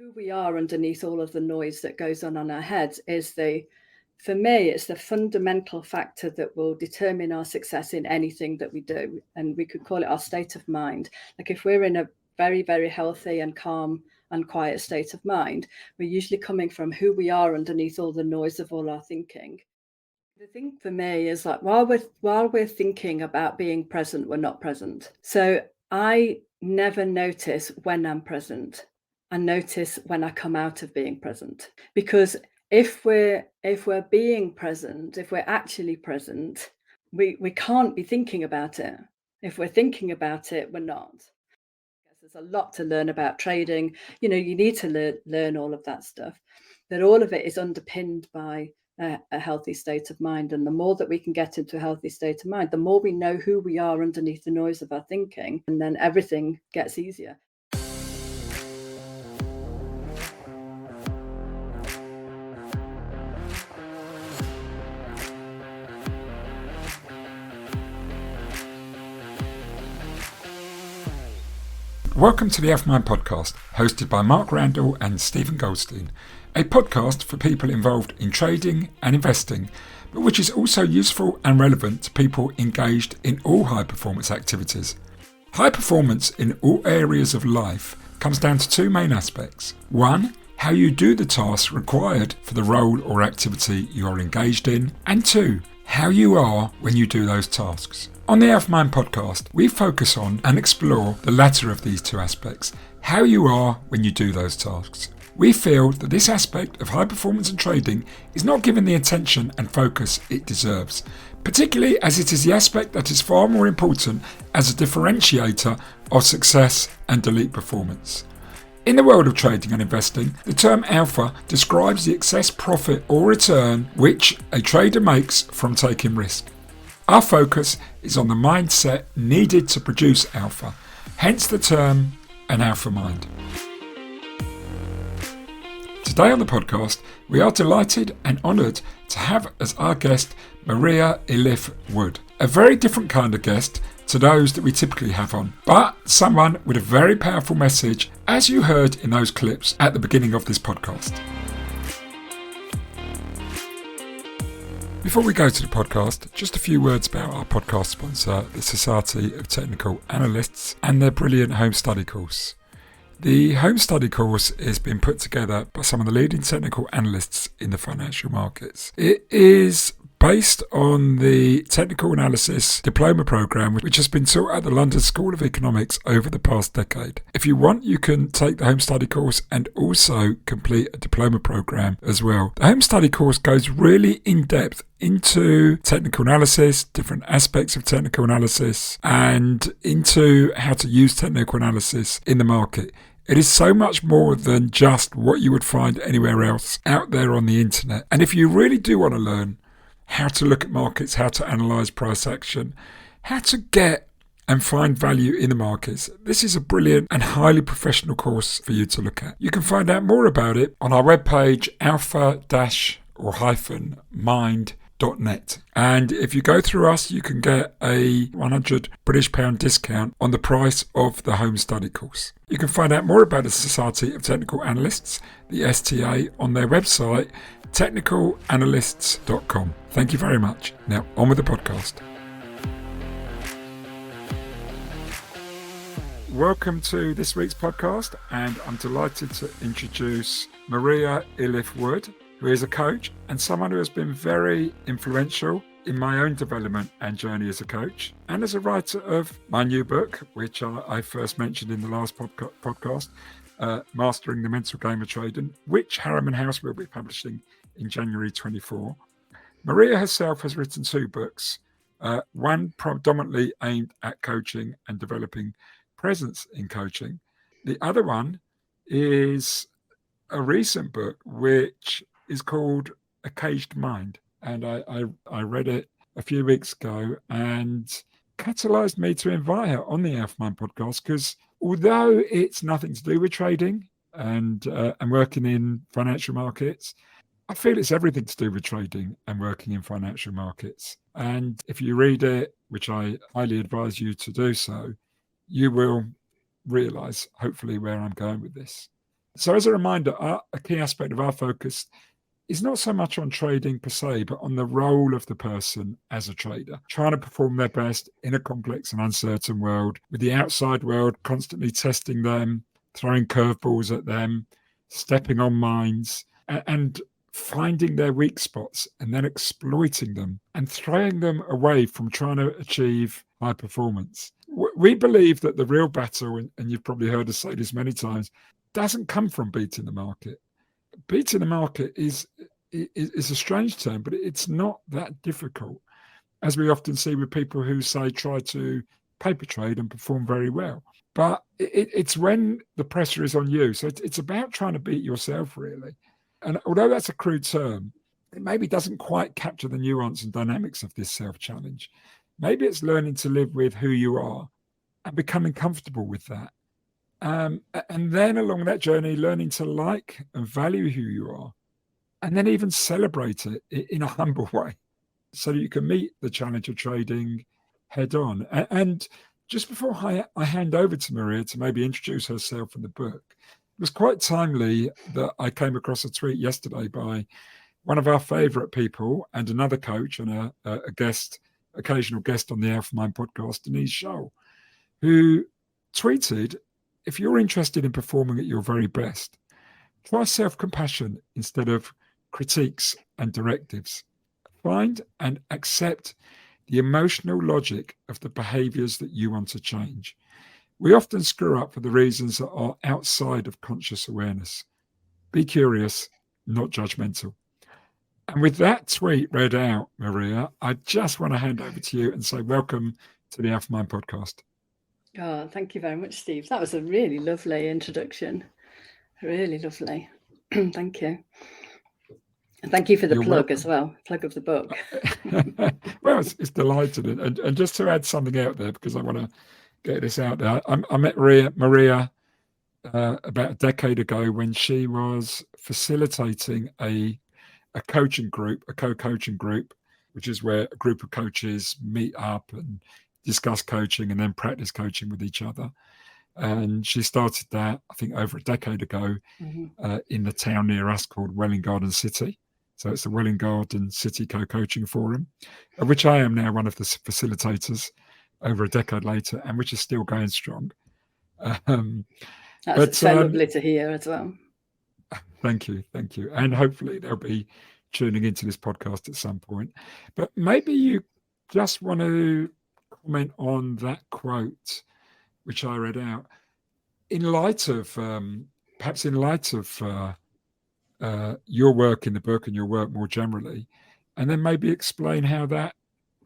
who we are underneath all of the noise that goes on our heads for me, it's the fundamental factor that will determine our success in anything that we do. And we could call it our state of mind. Like if we're in a very, very healthy and calm and quiet state of mind, we're usually coming from who we are underneath all the noise of all our thinking. The thing for me is like while we're thinking about being present, we're not present. So I never notice when I'm present. I notice when I come out of being present. Because if we're being present, if we're actually present, we can't be thinking about it. If we're thinking about it, we're not. There's a lot to learn about trading. You need to learn all of that stuff. But all of it is underpinned by a healthy state of mind. And the more that we can get into a healthy state of mind, the more we know who we are underneath the noise of our thinking, and then everything gets easier. Welcome to the AlphaMind Podcast, hosted by Mark Randall and Stephen Goldstein, a podcast for people involved in trading and investing, but which is also useful and relevant to people engaged in all high-performance activities. High performance in all areas of life comes down to two main aspects. One, how you do the tasks required for the role or activity you are engaged in, and two, how you are when you do those tasks. On the AlphaMind Podcast, we focus on and explore the latter of these two aspects, how you are when you do those tasks. We feel that this aspect of high performance and trading is not given the attention and focus it deserves, particularly as it is the aspect that is far more important as a differentiator of success and elite performance. In the world of trading and investing, the term alpha describes the excess profit or return which a trader makes from taking risk. Our focus is on the mindset needed to produce alpha, hence the term an alpha mind. Today on the podcast, we are delighted and honoured to have as our guest Maria Iliffe-Wood, a very different kind of guest to those that we typically have on, but someone with a very powerful message, as you heard in those clips at the beginning of this podcast. Before we go to the podcast, just a few words about our podcast sponsor, the Society of Technical Analysts, and their brilliant home study course. The home study course is being put together by some of the leading technical analysts in the financial markets. It is based on the Technical Analysis Diploma Programme, which has been taught at the London School of Economics over the past decade. If you want, you can take the home study course and also complete a diploma programme as well. The home study course goes really in depth into technical analysis, different aspects of technical analysis, and into how to use technical analysis in the market. It is so much more than just what you would find anywhere else out there on the internet. And if you really do want to learn how to look at markets, how to analyse price action, how to get and find value in the markets, this is a brilliant and highly professional course for you to look at. You can find out more about it on our webpage, alpha-mind.net. And if you go through us, you can get a £100 British discount on the price of the home study course. You can find out more about the Society of Technical Analysts, the STA, on their website, technicalanalysts.com. Thank you very much. Now, on with the podcast. Welcome to this week's podcast, and I'm delighted to introduce Maria Iliffe-Wood, who is a coach and someone who has been very influential in my own development and journey as a coach, and as a writer of my new book, which I first mentioned in the last podcast, Mastering the Mental Game of Trading, which Harriman House will be publishing in January 24. Maria herself has written two books, one predominantly aimed at coaching and developing presence in coaching. The other one is a recent book which is called A Caged Mind, and I read it a few weeks ago and catalysed me to invite her on the AlphaMind Podcast, because although it's nothing to do with trading and working in financial markets, I feel it's everything to do with trading and working in financial markets. And if you read it, which I highly advise you to do so, you will realise, hopefully, where I'm going with this. So as a reminder, a key aspect of our focus is not so much on trading per se, but on the role of the person as a trader, trying to perform their best in a complex and uncertain world, with the outside world constantly testing them, throwing curveballs at them, stepping on mines, and finding their weak spots and then exploiting them and throwing them away from trying to achieve high performance. We believe that the real battle, and you've probably heard us say this many times, doesn't come from beating the market. Beating the market is a strange term, but it's not that difficult, as we often see with people who say try to paper trade and perform very well. But it's when the pressure is on you. So it's about trying to beat yourself, really. And although that's a crude term, it maybe doesn't quite capture the nuance and dynamics of this self-challenge. Maybe it's learning to live with who you are and becoming comfortable with that. And then along that journey, learning to like and value who you are, and then even celebrate it in a humble way so that you can meet the challenge of trading head on. And just before I hand over to Maria to maybe introduce herself and the book, it was quite timely that I came across a tweet yesterday by one of our favorite people and another coach and a guest, occasional guest on the AlphaMind podcast, Denise Scholl, who tweeted, if you're interested in performing at your very best, try self-compassion instead of critiques and directives. Find and accept the emotional logic of the behaviors that you want to change. We often screw up for the reasons that are outside of conscious awareness. Be curious, not judgmental. And with that tweet read out, Maria, I just want to hand over to you and say welcome to the AlphaMind podcast. Oh, thank you very much, Steve. That was a really lovely introduction. Really lovely. Thank you. And thank you for the plug as well, plug of the book. Well, it's delighted. And just to add something out there, because I want to get this out there, I met Maria about a decade ago when she was facilitating a coaching group, a co-coaching group, which is where a group of coaches meet up and discuss coaching and then practice coaching with each other. And she started that, I think, over a decade ago in the town near us called Welwyn Garden City. So it's the Welwyn Garden City Co-Coaching Forum, of which I am now one of the facilitators over a decade later, and which is still going strong. That's so lovely to hear as well. Thank you. And hopefully they'll be tuning into this podcast at some point. But maybe you just want to comment on that quote, which I read out, in light of your work in the book and your work more generally, and then maybe explain how that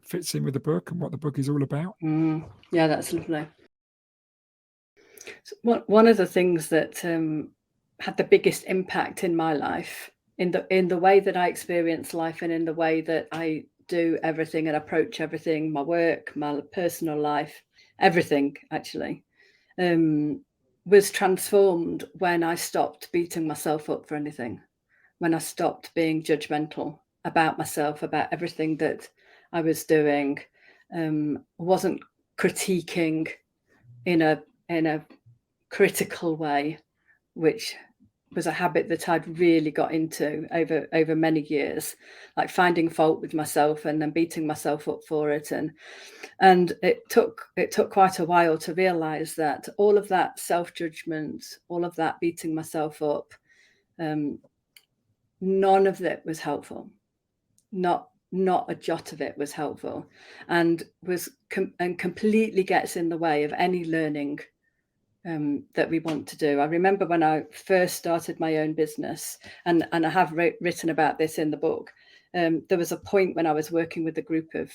fits in with the book and what the book is all about. Yeah, that's lovely. So one of the things that had the biggest impact in my life, in the way that I experience life and in the way that I do everything and approach everything, my work, my personal life, everything actually, was transformed when I stopped beating myself up for anything, when I stopped being judgmental about myself, about everything that I was doing, wasn't critiquing in a critical way, which was a habit that I'd really got into over many years, like finding fault with myself and then beating myself up for it. And it took quite a while to realize that all of that self-judgment, all of that beating myself up, none of it was helpful. Not a jot of it was helpful, and completely gets in the way of any learning that we want to do. I remember when I first started my own business, and I have written about this in the book. There was a point when I was working with a group of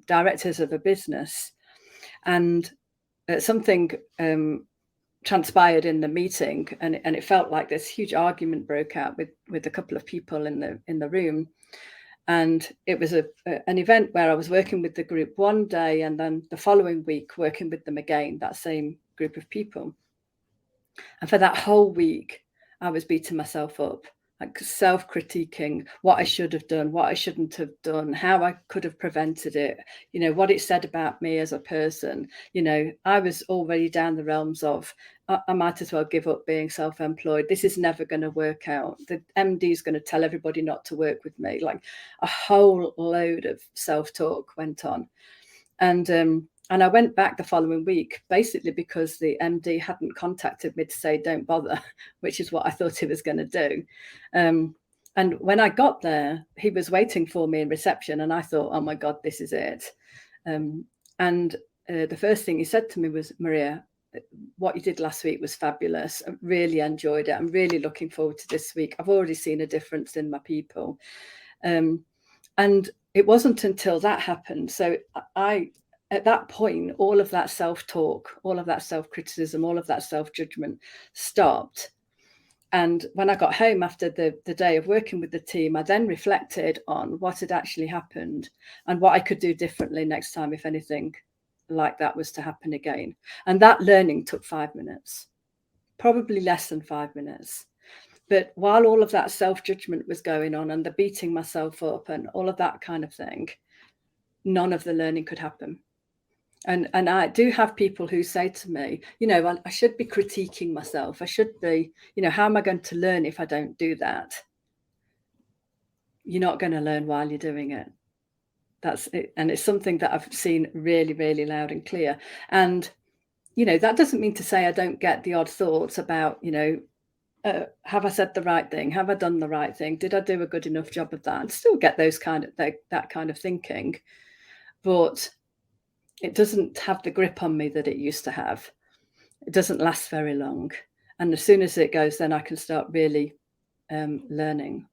directors of a business, and something transpired in the meeting, and it felt like this huge argument broke out with a couple of people in the room. And it was an event where I was working with the group one day, and then the following week working with them again, that same group of people. And for that whole week, I was beating myself up, like self-critiquing what I should have done, what I shouldn't have done, how I could have prevented it, what it said about me as a person. I was already down the realms of I might as well give up being self-employed. This is never going to work out. The MD is going to tell everybody not to work with me. Like a whole load of self-talk went on. And I went back the following week, basically because the MD hadn't contacted me to say, don't bother, which is what I thought he was going to do. And when I got there, he was waiting for me in reception, and I thought, oh my God, this is it. And the first thing he said to me was, Maria, what you did last week was fabulous. I really enjoyed it. I'm really looking forward to this week. I've already seen a difference in my people. And it wasn't until that happened. So at that point, all of that self-talk, all of that self-criticism, all of that self-judgment stopped. And when I got home after the day of working with the team, I then reflected on what had actually happened and what I could do differently next time if anything like that was to happen again. And that learning took 5 minutes, probably less than 5 minutes. But while all of that self-judgment was going on and the beating myself up and all of that kind of thing, none of the learning could happen. And I do have people who say to me, I should be critiquing myself. I should be, how am I going to learn if I don't do that? You're not going to learn while you're doing it. That's it. And it's something that I've seen really, really loud and clear. And, that doesn't mean to say I don't get the odd thoughts about, have I said the right thing? Have I done the right thing? Did I do a good enough job of that? I still get those that kind of thinking. But it doesn't have the grip on me that it used to have. It doesn't last very long. And as soon as it goes, then I can start really learning.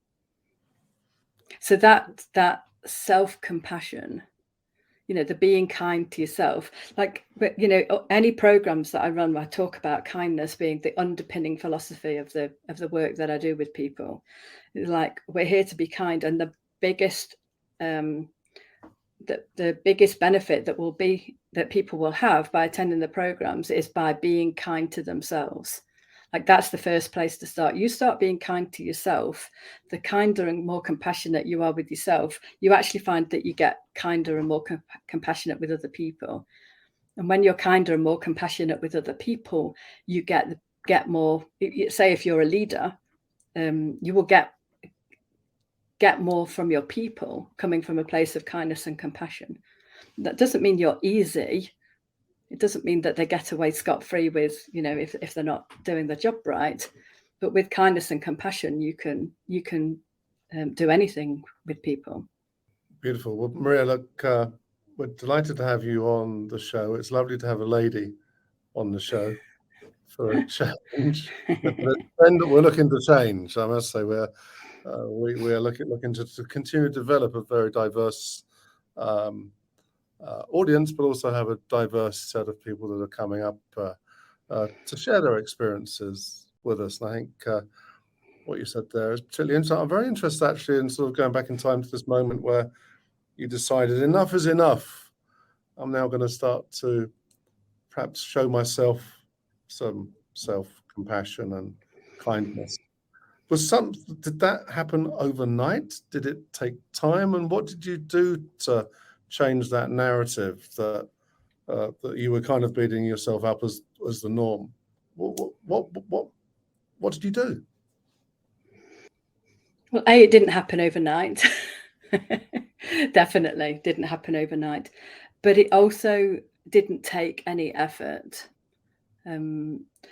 So that self-compassion, the being kind to yourself, any programs that I run, I talk about kindness being the underpinning philosophy of the work that I do with people. Like, we're here to be kind. And the biggest the biggest benefit that people will have by attending the programs is by being kind to themselves. Like, that's the first place to start. You start being kind to yourself, the kinder and more compassionate you are with yourself, you actually find that you get kinder and more compassionate with other people. And when you're kinder and more compassionate with other people, you get more. Say if you're a leader, you will get more from your people coming from a place of kindness and compassion. That doesn't mean you're easy. It doesn't mean that they get away scot-free with, if they're not doing the job right. But with kindness and compassion, you can do anything with people. Beautiful. Well, Maria, look, we're delighted to have you on the show. It's lovely to have a lady on the show for a change. But the trend that we're looking to change, I must say, we are looking to continue to develop a very diverse audience, but also have a diverse set of people that are coming up to share their experiences with us. And I think what you said there is particularly interesting. I'm very interested, actually, in sort of going back in time to this moment where you decided enough is enough. I'm now going to start to perhaps show myself some self-compassion and kindness. Did that happen overnight? Did it take time? And what did you do to change that narrative that you were kind of beating yourself up as the norm? What did you do? Well, it didn't happen overnight. Definitely didn't happen overnight. But it also didn't take any effort.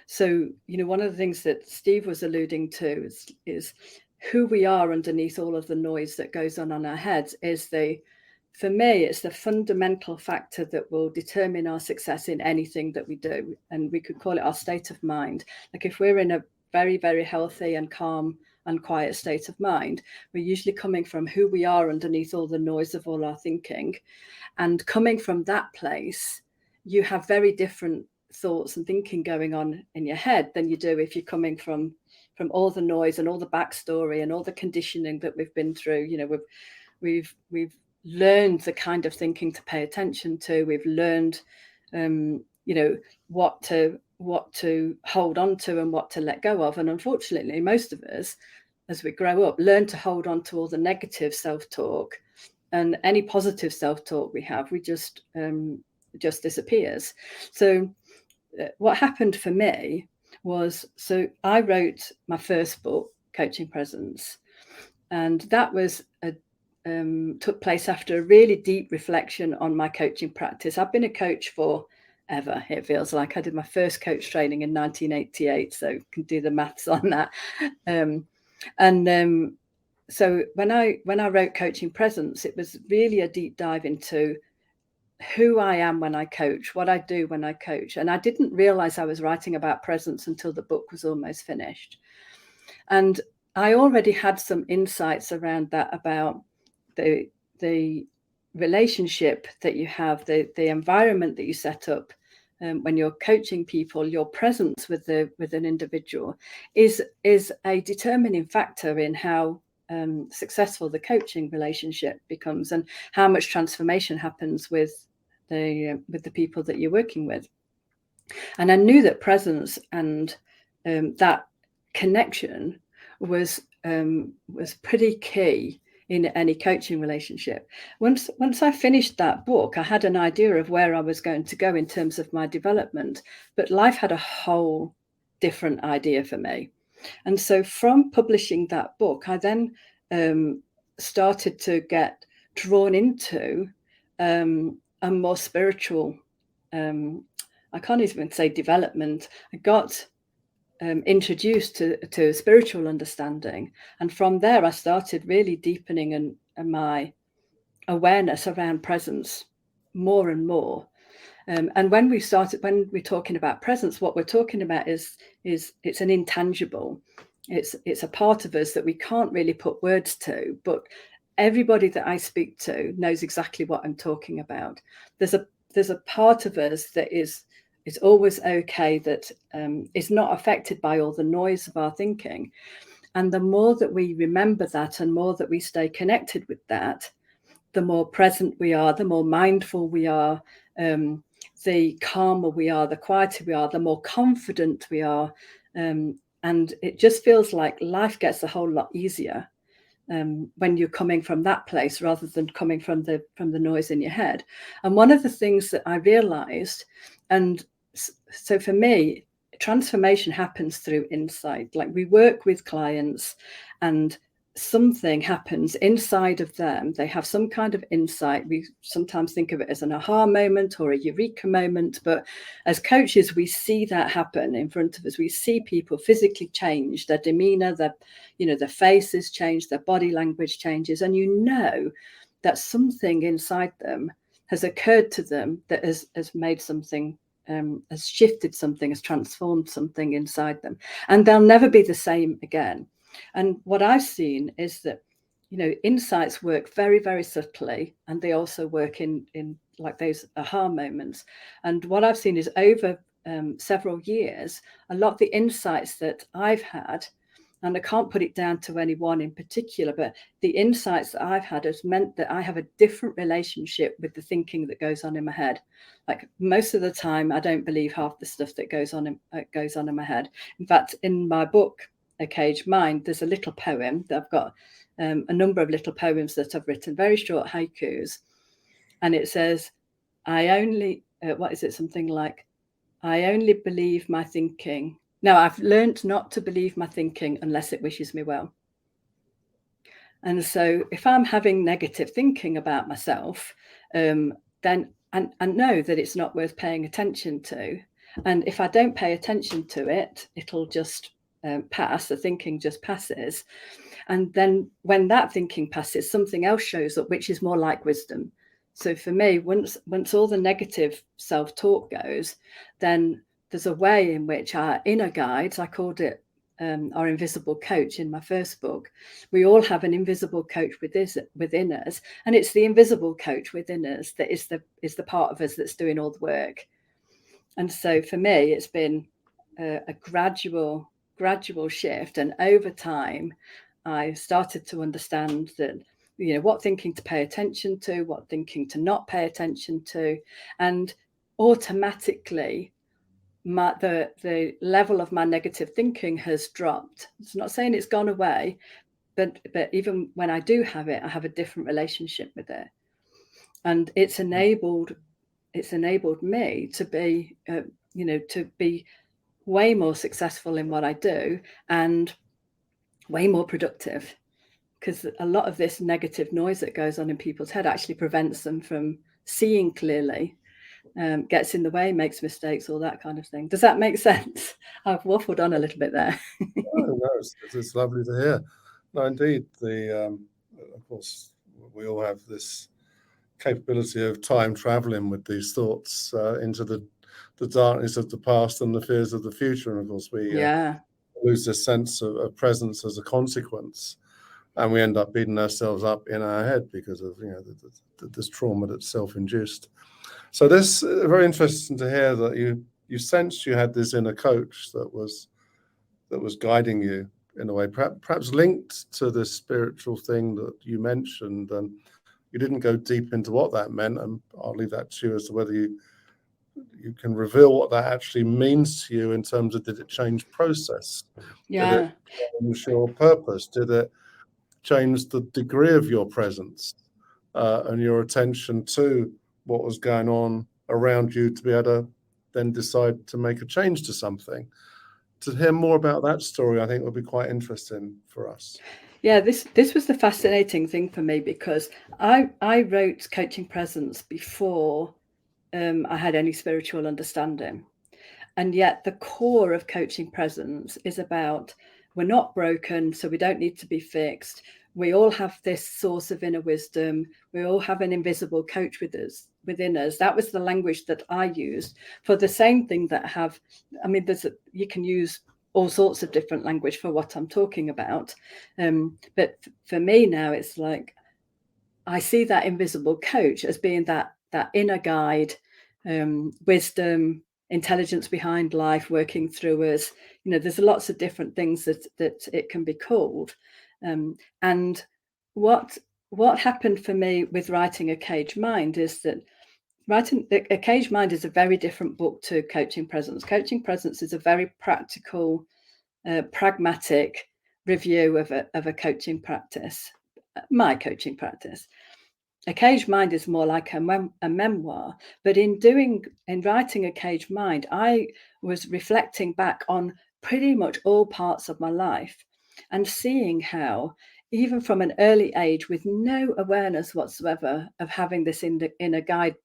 So, one of the things that Steve was alluding to is who we are underneath all of the noise that goes on our heads for me, it's the fundamental factor that will determine our success in anything that we do. And we could call it our state of mind. Like, if we're in a very, very healthy and calm and quiet state of mind, we're usually coming from who we are underneath all the noise of all our thinking. And coming from that place, you have very different thoughts and thinking going on in your head than you do if you're coming from all the noise and all the backstory and all the conditioning that we've been through. We've learned the kind of thinking to pay attention to. We've learned what to hold on to and what to let go of. And unfortunately, most of us, as we grow up, learn to hold on to all the negative self-talk, and any positive self-talk we have, we just disappears. So what happened for me was, so I wrote my first book, Coaching Presence, and that was took place after a really deep reflection on my coaching practice. I've been a coach for ever, it feels like. I did my first coach training in 1988, so you can do the maths on that. So when I wrote Coaching Presence, it was really a deep dive into who I am when I coach, what I do when I coach. And I didn't realize I was writing about presence until the book was almost finished. And I already had some insights around that, about the relationship that you have, the environment that you set up when you're coaching people. Your presence with an individual is a determining factor in how successful the coaching relationship becomes, and how much transformation happens with the people that you're working with. And I knew that presence and that connection was pretty key in any coaching relationship. Once I finished that book, I had an idea of where I was going to go in terms of my development, but life had a whole different idea for me. And so from publishing that book, I then started to get drawn into a more spiritual, I can't even say development. I got introduced to spiritual understanding. And from there, I started really deepening in my awareness around presence more and more. And when we're talking about presence, what we're talking about is it's an intangible. It's a part of us that we can't really put words to, but everybody that I speak to knows exactly what I'm talking about. There's a part of us that is always okay, that is not affected by all the noise of our thinking. And the more that we remember that, and more that we stay connected with that, the more present we are, the more mindful we are, the calmer we are, the quieter we are, the more confident we are. And it just feels like life gets a whole lot easier when you're coming from that place, rather than coming from the noise in your head. And one of the things that I realized, and so for me, transformation happens through insight. Like, we work with clients and something happens inside of them. They have some kind of insight. We sometimes think of it as an aha moment or a eureka moment, but as coaches, we see that happen in front of us. We see people physically change, their demeanor, their faces change, their body language changes, and you know that something inside them has occurred to them that has made something, has shifted something, has transformed something inside them, and they'll never be the same again. And what I've seen is that, insights work very, very subtly, and they also work in like those aha moments. And what I've seen is, over several years, a lot of the insights that I've had, and I can't put it down to anyone in particular, but the insights that I've had has meant that I have a different relationship with the thinking that goes on in my head. Like, most of the time, I don't believe half the stuff that goes on in my head. In fact, in my book, A Caged Mind, there's a little poem that I've got, a number of little poems that I've written, very short haikus. And it says, something like, I only believe my thinking. No, I've learned not to believe my thinking unless it wishes me well. And so if I'm having negative thinking about myself, then I know that it's not worth paying attention to. And if I don't pay attention to it, it'll just pass. The thinking just passes. And then when that thinking passes, something else shows up, which is more like wisdom. So for me, once all the negative self-talk goes, then there's a way in which our inner guides, I called it our invisible coach in my first book. We all have an invisible coach within us, and it's the invisible coach within us that is the part of us that's doing all the work. And so for me, it's been a gradual shift, and over time, I started to understand that, what thinking to pay attention to, what thinking to not pay attention to, and automatically the level of my negative thinking has dropped. It's not saying it's gone away, but even when I do have it, I have a different relationship with it, and it's enabled me to be, to be way more successful in what I do and way more productive, because a lot of this negative noise that goes on in people's head actually prevents them from seeing clearly, gets in the way, makes mistakes, all that kind of thing. Does that make sense? I've waffled on a little bit there. No, it's lovely to hear. No, indeed. Of course, we all have this capability of time traveling with these thoughts into the darkness of the past and the fears of the future. And of course, we lose this sense of presence as a consequence, and we end up beating ourselves up in our head because of this trauma that's self-induced. So this is very interesting to hear that you sensed you had this inner coach that was guiding you in a way, perhaps linked to this spiritual thing that you mentioned, and you didn't go deep into what that meant, and I'll leave that to you as to whether you can reveal what that actually means to you in terms of, did it change process? Yeah. Did it change your purpose? Did it change the degree of your presence and your attention to what was going on around you to be able to then decide to make a change to something? To hear more about that story, I think would be quite interesting for us. Yeah, this was the fascinating thing for me, because I wrote Coaching Presence before I had any spiritual understanding. And yet the core of Coaching Presence is about, we're not broken, so we don't need to be fixed. We all have this source of inner wisdom. We all have an invisible coach within us. That was the language that I used for the same thing that you can use all sorts of different language for what I'm talking about. But for me now, it's like, I see that invisible coach as being that inner guide, wisdom, intelligence behind life working through us. There's lots of different things that it can be called. And what happened for me with writing A Caged Mind is that writing A Caged Mind is a very different book to Coaching Presence. Coaching Presence is a very practical, pragmatic review of a coaching practice, my coaching practice. A Caged Mind is more like a memoir, but in writing A Caged Mind, I was reflecting back on pretty much all parts of my life and seeing how, even from an early age, with no awareness whatsoever of having this inner guide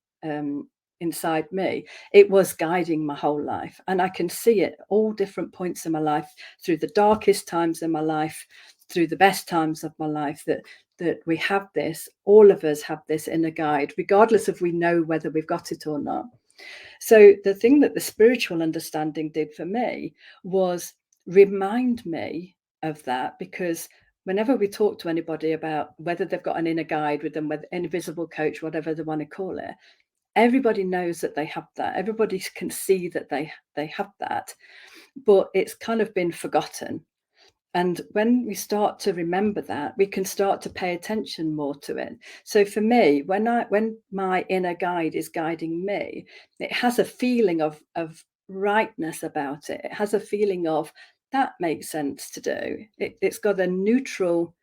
inside me, it was guiding my whole life. And I can see it all different points in my life, through the darkest times in my life, through the best times of my life, that we have this, all of us have this inner guide, regardless if we know whether we've got it or not. So the thing that the spiritual understanding did for me was remind me of that, because whenever we talk to anybody about whether they've got an inner guide with them, whether invisible coach, whatever they want to call it, everybody knows that they have that. Everybody can see that they have that, but it's kind of been forgotten. And when we start to remember that, we can start to pay attention more to it. So for me, when my inner guide is guiding me, it has a feeling of rightness about it. It has a feeling of, that makes sense to do. It's got a neutral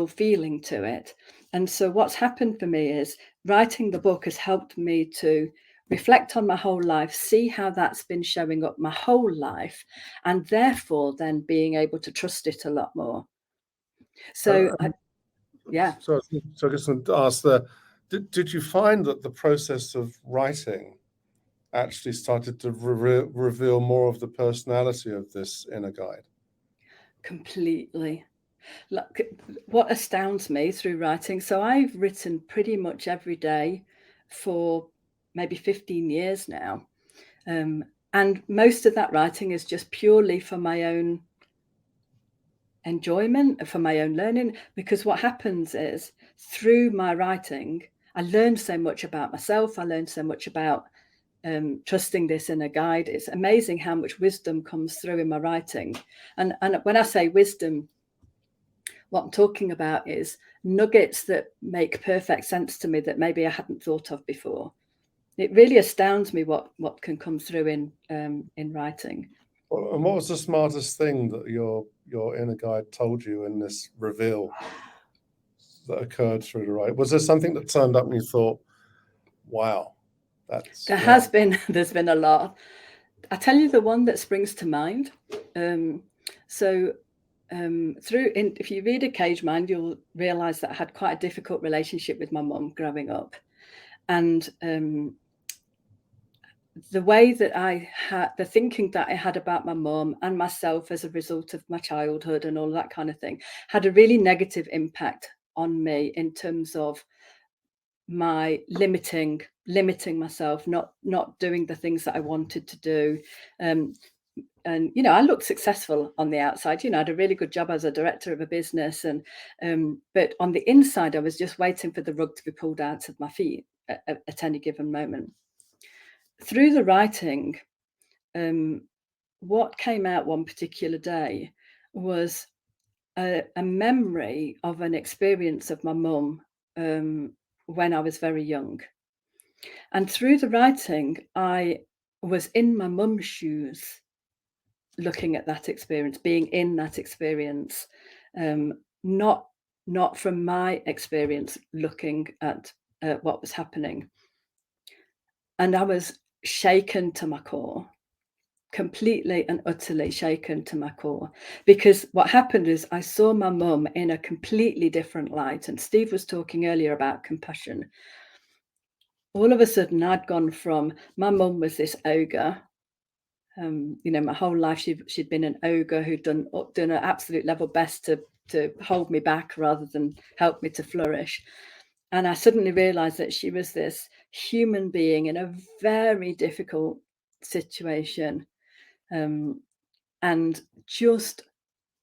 feeling to it. And so what's happened for me is writing the book has helped me to reflect on my whole life, see how that's been showing up my whole life, and therefore then being able to trust it a lot more. So, yeah. So I guess I'd ask did you find that the process of writing actually started to reveal more of the personality of this inner guide? Completely. Look, what astounds me through writing, so I've written pretty much every day for maybe 15 years now. And most of that writing is just purely for my own enjoyment, for my own learning, because what happens is, through my writing, I learned so much about myself. I learned so much about trusting this inner guide. It's amazing how much wisdom comes through in my writing. And when I say wisdom, what I'm talking about is nuggets that make perfect sense to me that maybe I hadn't thought of before. It really astounds me what can come through in writing. Well, and what was the smartest thing that your inner guide told you in this reveal that occurred through the writing? Was there something that turned up and you thought, wow, there's been a lot. I tell you the one that springs to mind. If you read A Cage Mind, you'll realise that I had quite a difficult relationship with my mum growing up, and the way that I had, the thinking that I had about my mum and myself as a result of my childhood and all that kind of thing, had a really negative impact on me in terms of my limiting myself, not doing the things that I wanted to do. And I looked successful on the outside. I had a really good job as a director of a business, and but on the inside, I was just waiting for the rug to be pulled out of my feet at any given moment. Through the writing, what came out one particular day was a memory of an experience of my mum when I was very young. And through the writing, I was in my mum's shoes, looking at that experience, being in that experience, not from my experience, looking at what was happening. And I was shaken to my core, completely and utterly shaken to my core, because what happened is I saw my mum in a completely different light. And Steve was talking earlier about compassion. All of a sudden, I'd gone from, my mum was this ogre. My whole life she'd been an ogre who'd done an absolute level best to hold me back rather than help me to flourish. And I suddenly realized that she was this human being in a very difficult situation. And just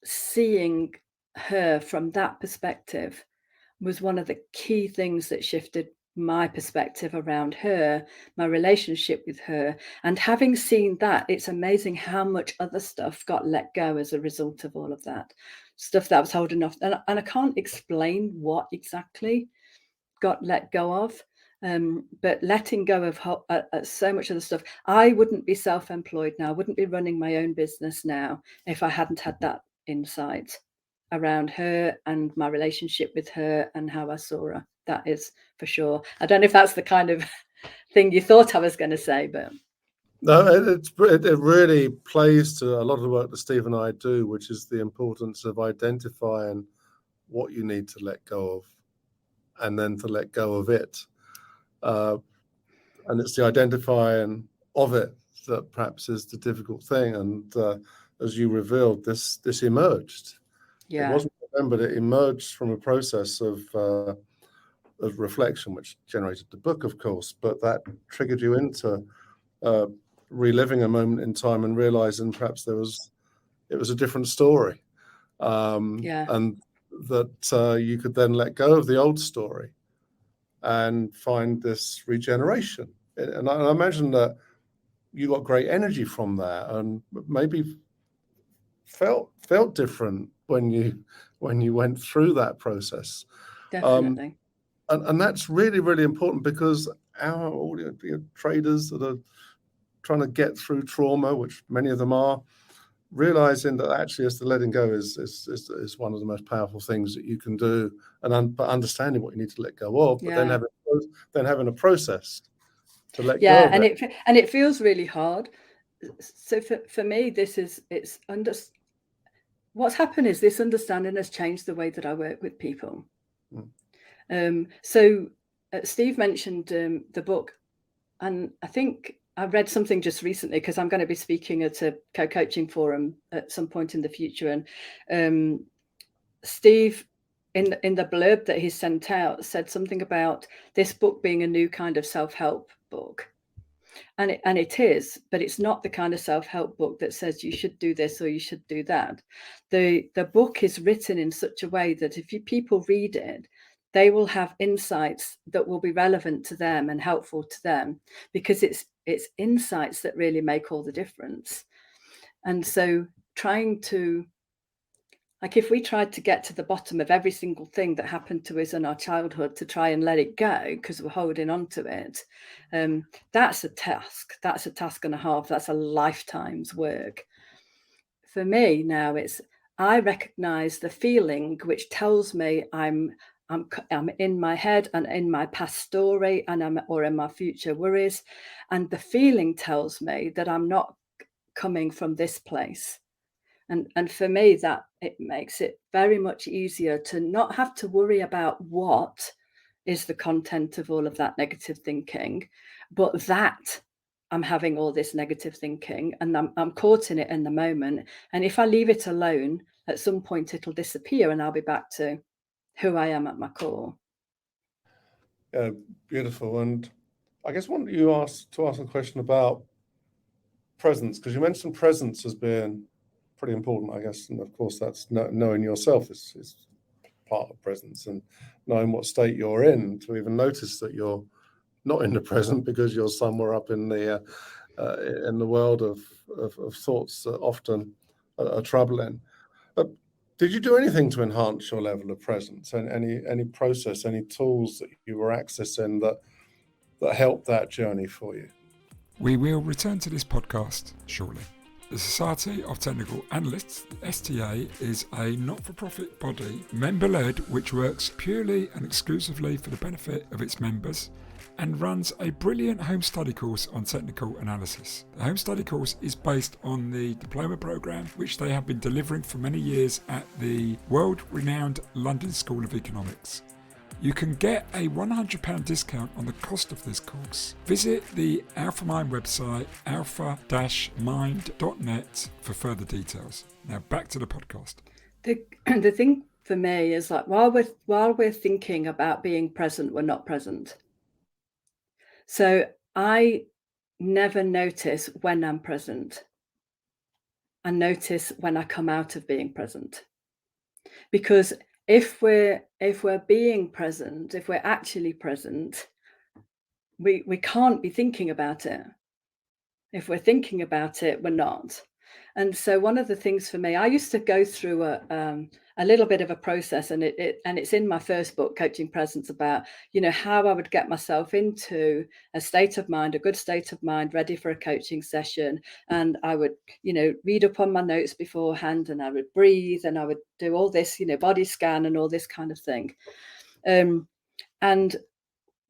seeing her from that perspective was one of the key things that shifted my perspective around her, my relationship with her. And having seen that, it's amazing how much other stuff got let go as a result of all of that stuff that I was holding off. And I can't explain what exactly got let go of. But letting go of so much of the stuff, I wouldn't be self-employed now, I wouldn't be running my own business now if I hadn't had that insight around her and my relationship with her and how I saw her. That is for sure. I don't know if that's the kind of thing you thought I was going to say, but no, it really plays to a lot of the work that Steve and I do, which is the importance of identifying what you need to let go of, and then to let go of it. And it's the identifying of it that perhaps is the difficult thing. And as you revealed, this emerged. yeah, It wasn't remembered. It emerged from a process of reflection, which generated the book, of course. But that triggered you into reliving a moment in time and realizing perhaps it was a different story, and that you could then let go of the old story and find this regeneration. And I imagine that you got great energy from that, and maybe felt different when you went through that process. definitely. And that's really, really important, because our audience, traders that are trying to get through trauma, which many of them are, realizing that actually the letting go is one of the most powerful things that you can do, and understanding what you need to let go of, but then having a process to let go of it. And it feels really hard. So for me, what's happened is this understanding has changed the way that I work with people. So Steve mentioned the book, and I think I read something just recently, because I'm going to be speaking at a co-coaching forum at some point in the future, and Steve, in the blurb that he sent out, said something about this book being a new kind of self-help book. And it is, but it's not the kind of self-help book that says you should do this or you should do that. The book is written in such a way that if people read it, they will have insights that will be relevant to them and helpful to them, because it's insights that really make all the difference. And so if we tried to get to the bottom of every single thing that happened to us in our childhood to try and let it go because we're holding on to it, that's a task. That's a task and a half. That's a lifetime's work. For me now, I recognize the feeling which tells me I'm in my head and in my past story, or in my future worries, and the feeling tells me that I'm not coming from this place. And for me, that it makes it very much easier to not have to worry about what is the content of all of that negative thinking, but that I'm having all this negative thinking and I'm caught in it in the moment. And if I leave it alone, at some point it'll disappear and I'll be back to who I am at my core. Yeah, beautiful. And I guess I want you to ask a question about presence, because you mentioned presence as being pretty important, I guess. And of course, that's knowing yourself is part of presence, and knowing what state you're in to even notice that you're not in the present because you're somewhere up in the world of thoughts that often are troubling. But did you do anything to enhance your level of presence, and any process, any tools that you were accessing that helped that journey for you? We will return to this podcast shortly. The Society of Technical Analysts, STA, is a not-for-profit body, member-led, which works purely and exclusively for the benefit of its members and runs a brilliant home study course on technical analysis. The home study course is based on the diploma programme, which they have been delivering for many years at the world-renowned London School of Economics. You can get a £100 discount on the cost of this course. Visit the AlphaMind website, alpha-mind.net, for further details. Now back to the podcast. The thing for me is like while we're thinking about being present, we're not present. So I never notice when I'm present. I notice when I come out of being present. Because if we're being present, if we're actually present, we can't be thinking about it. If we're thinking about it, we're not. And so one of the things for me, I used to go through a little bit of a process, and it's in my first book, Coaching Presence, about how I would get myself into a state of mind, a good state of mind, ready for a coaching session. And I would read up on my notes beforehand, and I would breathe, and I would do all this body scan and all this kind of thing. And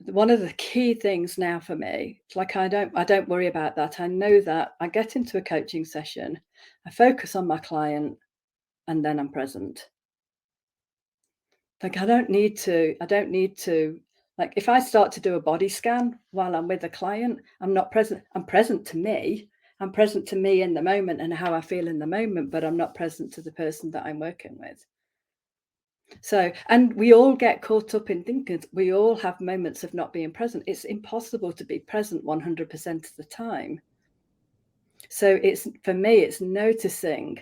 one of the key things now for me, it's like I don't worry about that. I know that I get into a coaching session, I focus on my client, and then I'm present. Like I don't need to, like if I start to do a body scan while I'm with a client, I'm not present. I'm present to me. I'm present to me in the moment and how I feel in the moment, but I'm not present to the person that I'm working with. So, and we all get caught up in thinking, we all have moments of not being present. It's impossible to be present 100% of the time. So for me, it's noticing.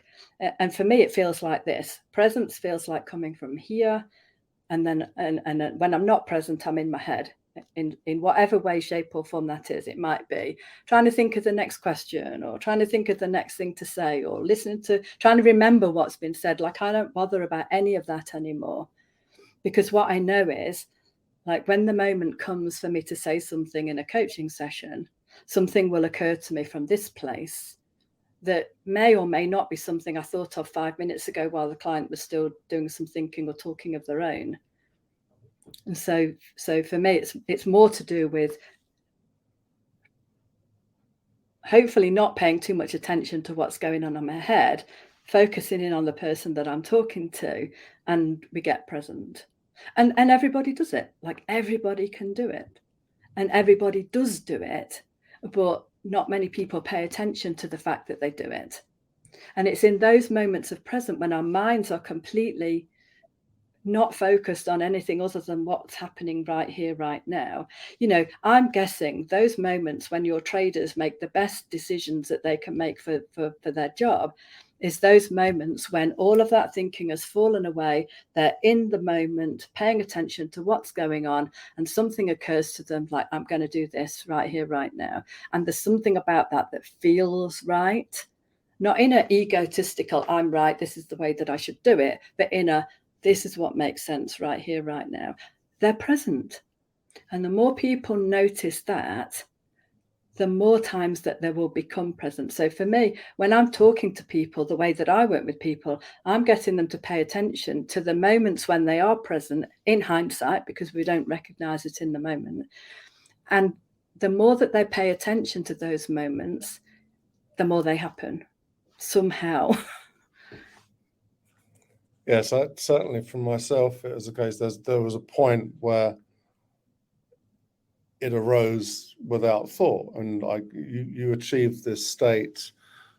And for me, it feels like this. Presence feels like coming from here. And then when I'm not present, I'm in my head in whatever way, shape or form that is. It might be trying to think of the next question, or trying to think of the next thing to say, or trying to remember what's been said. Like I don't bother about any of that anymore, because what I know is, like when the moment comes for me to say something in a coaching session, something will occur to me from this place that may or may not be something I thought of 5 minutes ago while the client was still doing some thinking or talking of their own. And so for me, it's more to do with hopefully not paying too much attention to what's going on in my head, focusing in on the person that I'm talking to, and we get present. And everybody does it. Like everybody can do it, and everybody does do it, but not many people pay attention to the fact that they do it. And it's in those moments of present when our minds are completely not focused on anything other than what's happening right here, right now. I'm guessing those moments when your traders make the best decisions that they can make for their job is those moments when all of that thinking has fallen away. They're in the moment, paying attention to what's going on, and something occurs to them like, I'm going to do this right here, right now. And there's something about that feels right, not in an egotistical, I'm right, this is the way that I should do it, but in a, this is what makes sense right here, right now. They're present. And the more people notice that, the more times that they will become present. So for me, when I'm talking to people, the way that I work with people, I'm getting them to pay attention to the moments when they are present in hindsight, because we don't recognize it in the moment. And the more that they pay attention to those moments, the more they happen somehow. Yes, certainly from myself, it was the case. There was a point where it arose without thought, and you achieved this state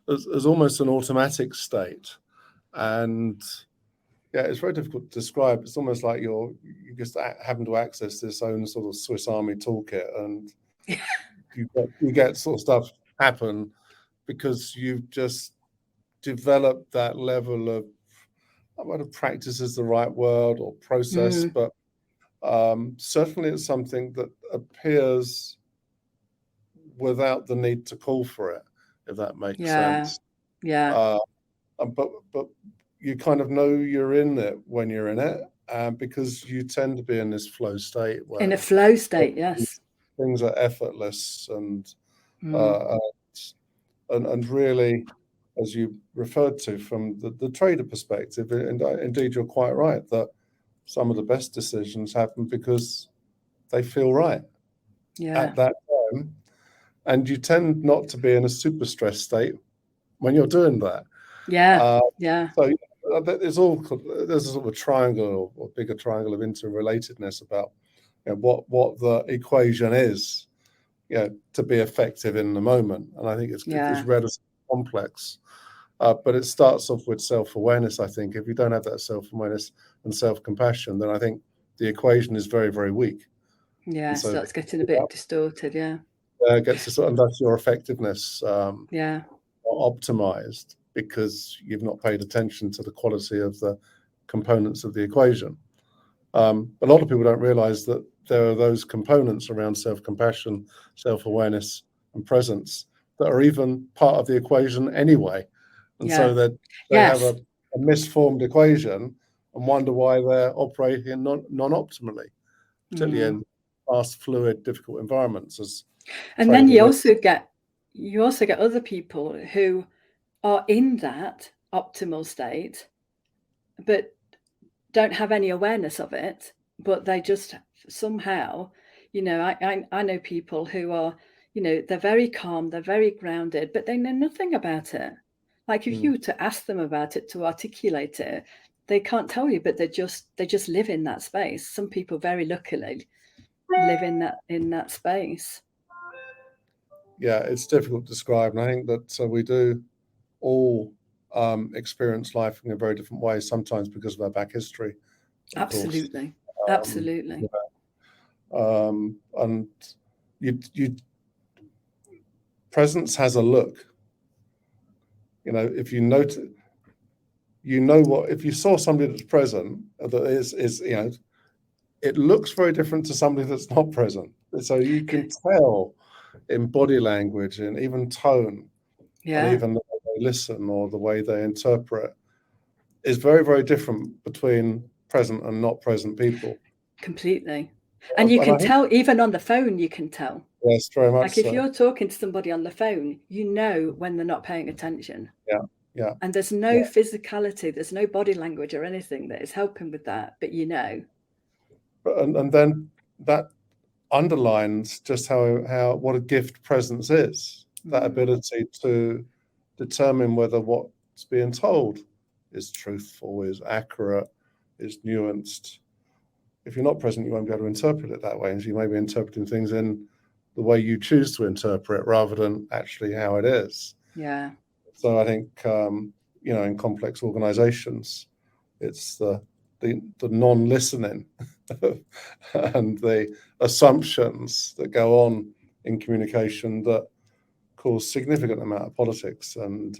as almost an automatic state, and yeah, it's very difficult to describe. It's almost like you just happen to access this own sort of Swiss Army toolkit, and you get sort of stuff happen because you've just developed that level of, I don't know if practice is the right word or process, but certainly it's something that appears without the need to call for it, if that makes sense. Yeah. But you kind of know you're in it when you're in it, because you tend to be in this flow state. In a flow state, yes. Things are effortless and really, as you referred to from the trader perspective, and indeed you're quite right that some of the best decisions happen because they feel right at that time, and you tend not to be in a super stress state when you're doing that. So there's a sort of a triangle or bigger triangle of interrelatedness about what the equation is, to be effective in the moment. And I think it's read as complex, but it starts off with self-awareness. I think if you don't have that self-awareness and self-compassion, then I think the equation is very, very weak. Yeah, so starts getting a bit distorted. Gets to sort of, thus your effectiveness optimized because you've not paid attention to the quality of the components of the equation. A lot of people don't realize that there are those components around self-compassion, self-awareness, and presence that are even part of the equation anyway. And so that they have a misformed equation and wonder why they're operating non-optimally, particularly in fast, fluid, difficult environments. And then you also get other people who are in that optimal state, but don't have any awareness of it, but they just somehow, I know people who are, they're very calm, they're very grounded, but they know nothing about it. Like if you were to ask them about it, to articulate it, they can't tell you, but they just live in that space. Some people very luckily live in that space. Yeah, it's difficult to describe, and I think that we do all experience life in a very different way, sometimes because of our back history. Absolutely. And you presence has a look. If you notice, if you saw somebody that's present, that is it looks very different to somebody that's not present. So you can tell in body language and even tone, and even the way they listen or the way they interpret is very, very different between present and not present people. Completely. And you can tell, even on the phone, you can tell. Yes, very much. Like if you're talking to somebody on the phone, when they're not paying attention. Yeah. And there's no physicality, there's no body language or anything that is helping with that, but And then that underlines just how what a gift presence is. That ability to determine whether what's being told is truthful, is accurate, is nuanced. If you're not present, you won't be able to interpret it that way. And so you may be interpreting things in the way you choose to interpret rather than actually how it is. Yeah. So I think, in complex organizations, it's the non-listening and the assumptions that go on in communication that cause significant amount of politics and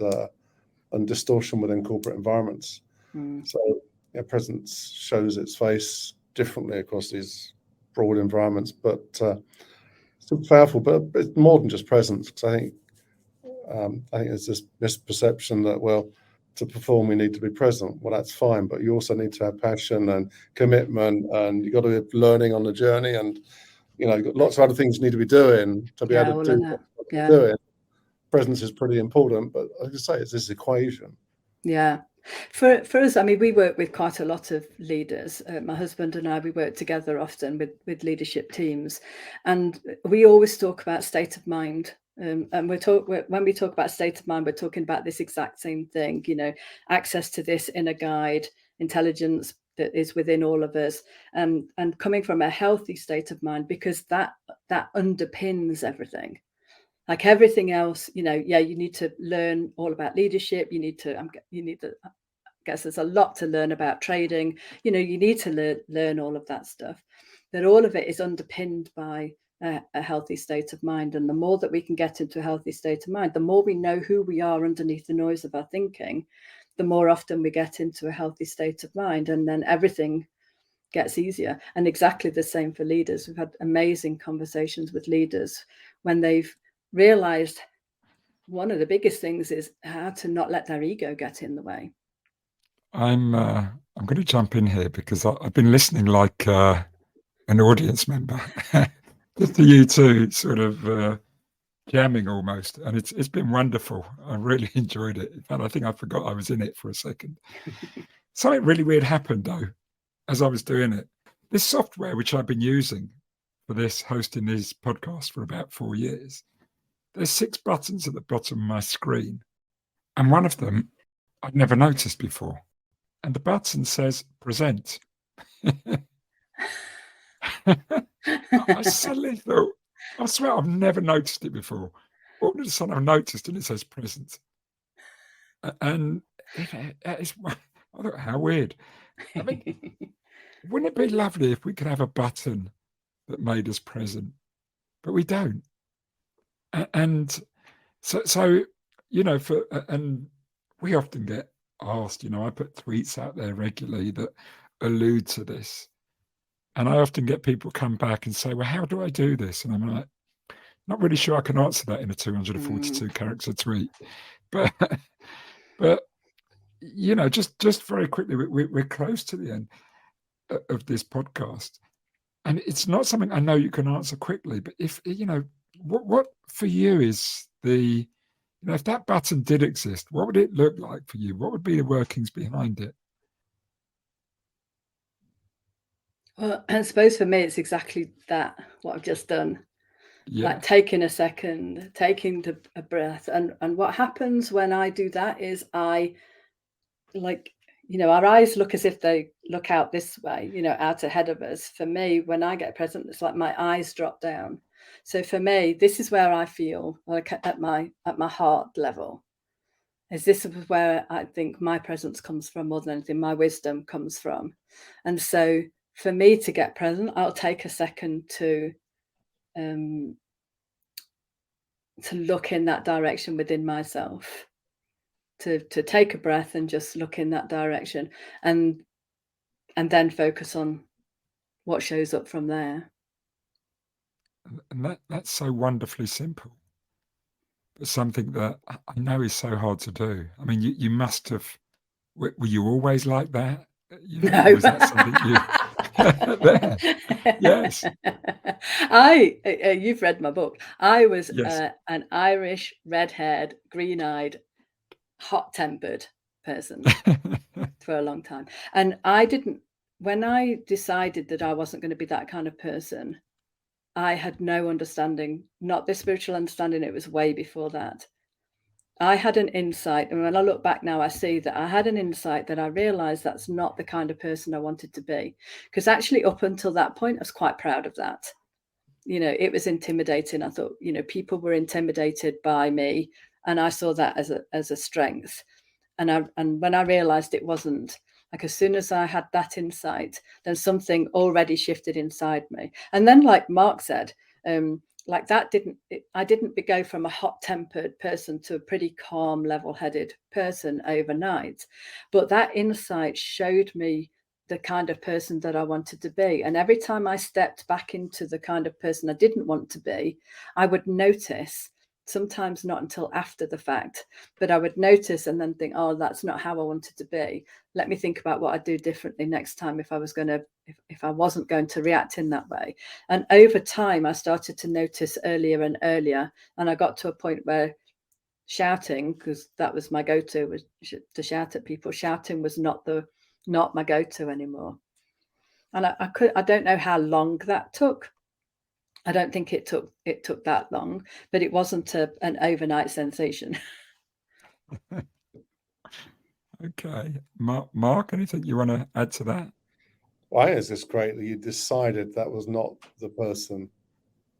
distortion within corporate environments. So presence shows its face differently across these broad environments, but it's powerful. But it's more than just presence, because I think there's this misperception that to perform we need to be present. Well, that's fine, but you also need to have passion and commitment, and you've got to be learning on the journey, and you've got lots of other things you need to be doing to be able to do what you're doing. Presence is pretty important, but like I say, it's this equation. Yeah. For us, we work with quite a lot of leaders. My husband and I, we work together often with leadership teams, and we always talk about state of mind And when we talk about state of mind, we're talking about this exact same thing, access to this inner guide, intelligence that is within all of us, and coming from a healthy state of mind, because that underpins everything. Like everything else, you need to learn all about leadership. I guess there's a lot to learn about trading. You need to learn all of that stuff. But all of it is underpinned by a healthy state of mind. And the more that we can get into a healthy state of mind, the more we know who we are underneath the noise of our thinking, the more often we get into a healthy state of mind. And then everything gets easier. And exactly the same for leaders. We've had amazing conversations with leaders when they've realized one of the biggest things is how to not let their ego get in the way. I'm going to jump in here because I've been listening like an audience member, just to you two, sort of jamming almost, and it's been wonderful. I really enjoyed it. In fact, I think I forgot I was in it for a second. Something really weird happened though, as I was doing it. This software, which I've been using for hosting these podcasts for about 4 years, there's 6 buttons at the bottom of my screen, and one of them I'd never noticed before, and the button says present. I suddenly thought, I swear I've never noticed it before. All of a sudden I've noticed and it says present. And it's, I thought, how weird. I mean, wouldn't it be lovely if we could have a button that made us present? But we don't. And so and we often get asked, I put tweets out there regularly that allude to this. And I often get people come back and say, well, how do I do this? And I'm like, not really sure I can answer that in a 242 character tweet. But just very quickly, we're close to the end of this podcast. And it's not something I know you can answer quickly, but if, what for you is if that button did exist, what would it look like for you? What would be the workings behind it? Well, I suppose for me, it's exactly that, what I've just done. Yeah. Like taking a second, taking a breath. And what happens when I do that is our eyes look as if they look out this way, out ahead of us. For me, when I get present, it's like my eyes drop down. So for me, this is where I feel like at my heart level. This is where I think my presence comes from more than anything. My wisdom comes from. And so for me to get present, I'll take a second to look in that direction within myself, to take a breath and just look in that direction, and then focus on what shows up from there. And that's so wonderfully simple, but something that I know is so hard to do. I mean, you must have. Were you always like that? No. Was that something you? There. Yes. You've read my book. I was an Irish, red-haired, green-eyed, hot-tempered person for a long time. And when I decided that I wasn't going to be that kind of person, I had no understanding, not the spiritual understanding. It was way before that. I had an insight, and when I look back now, I see that I had an insight that I realized that's not the kind of person I wanted to be. Because actually, up until that point, I was quite proud of that. It was intimidating. I thought, people were intimidated by me, and I saw that as a strength. And when I realized it wasn't, like as soon as I had that insight, then something already shifted inside me. And then, like Mark said, like that I didn't go from a hot-tempered person to a pretty calm, level-headed person overnight. But that insight showed me the kind of person that I wanted to be. And every time I stepped back into the kind of person I didn't want to be, I would notice, sometimes not until after the fact, but I would notice and then think, oh, that's not how I wanted to be. Let me think about what I'd do differently next time if I wasn't going to react in that way. And over time, I started to notice earlier and earlier. And I got to a point where shouting, because that was my go-to, was to shout at people. Shouting was not my go-to anymore. And I don't know how long that took. I don't think it took that long, but it wasn't an overnight sensation. Okay. Mark, anything you want to add to that? Well, I think it's just great that you decided that was not the person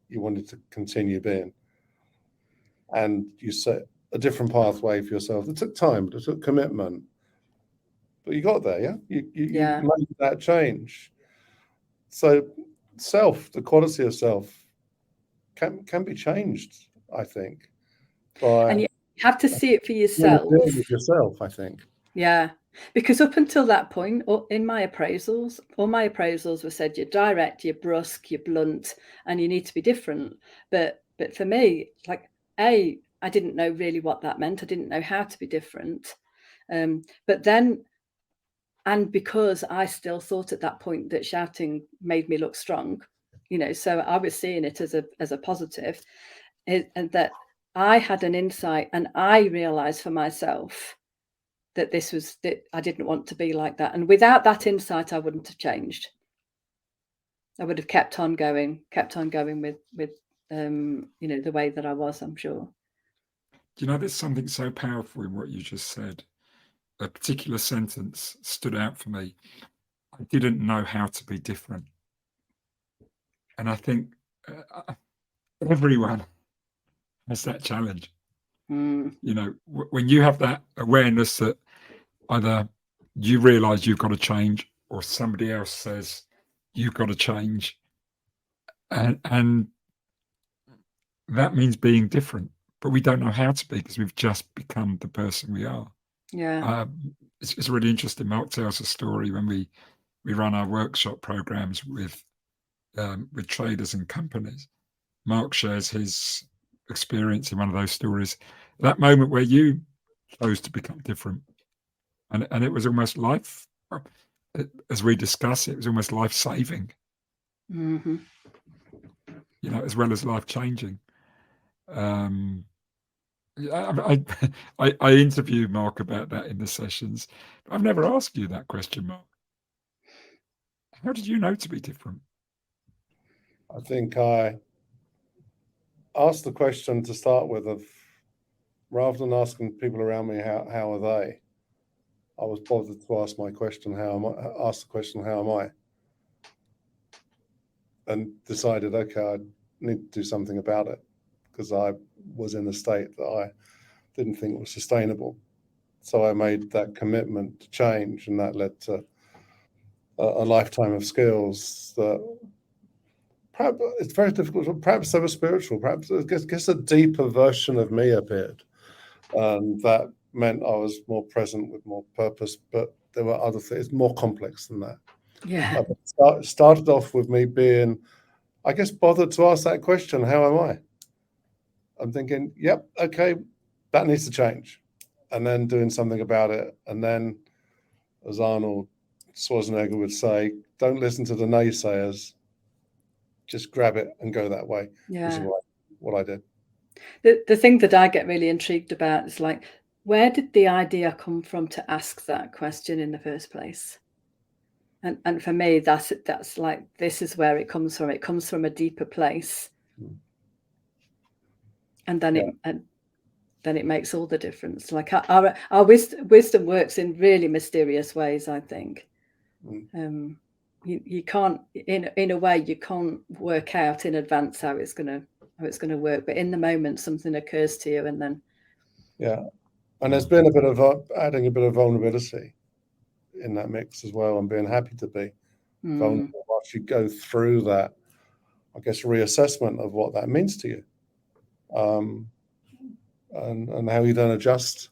you wanted to continue being. And you set a different pathway for yourself. It took time, it took commitment. But you got there, yeah? You Yeah. made that change. So the quality of self can be changed, I think, by And you have to see it for dealing yourself. with yourself, I think. Yeah. Because up until that point, in my appraisals, all my appraisals were said you're direct, you're brusque, you're blunt, and you need to be different. But for me, like, I didn't know really what that meant. I didn't know how to be different. But then, and because I still thought at that point that shouting made me look strong, so I was seeing it as a positive, and that I had an insight, and I realized for myself that that I didn't want to be like that. And without that insight, I wouldn't have changed. I would have kept on going with the way that I was, I'm sure. There's something so powerful in what you just said. A particular sentence stood out for me. I didn't know how to be different. And I think everyone has that challenge. When you have that awareness that either you realize you've got to change or somebody else says you've got to change, and that means being different, but we don't know how to be because we've just become the person we are. Yeah. It's really interesting. Mark tells a story when we run our workshop programs with traders and companies. Mark shares his experience in one of those stories, that moment where you chose to become different, and it was almost life, as we discuss it was almost life-saving. Mm-hmm. As well as life-changing. I interviewed Mark about that in the sessions. But I've never asked you that question, Mark. How did you know to be different? I think I asked the question to start with of, rather than asking people around me how are they, I was bothered to ask my question, how am I? And decided, okay, I need to do something about it because I was in a state that I didn't think was sustainable. So I made that commitment to change, and that led to a lifetime of skills that perhaps it's very difficult. Perhaps they were spiritual. Perhaps I guess a deeper version of me appeared, and that meant I was more present with more purpose. But there were other things more complex than that. Yeah. Started off with me being, I guess, bothered to ask that question, how am I? I'm thinking, yep, okay, that needs to change. And then doing something about it. And then, as Arnold Schwarzenegger would say, don't listen to the naysayers, just grab it and go that way, Yeah. which is what I did. The thing that I get really intrigued about is, like, where did the idea come from to ask that question in the first place? And for me, that's like, this is where it comes from. It comes from a deeper place. And then it makes all the difference. Like, our wisdom works in really mysterious ways, I think. You can't, in a way, you can't work out in advance how it's gonna work. But in the moment, something occurs to you, and then and there's been a bit of adding a bit of vulnerability in that mix as well, and being happy to be vulnerable whilst you go through that, I guess, reassessment of what that means to you, and how you then adjust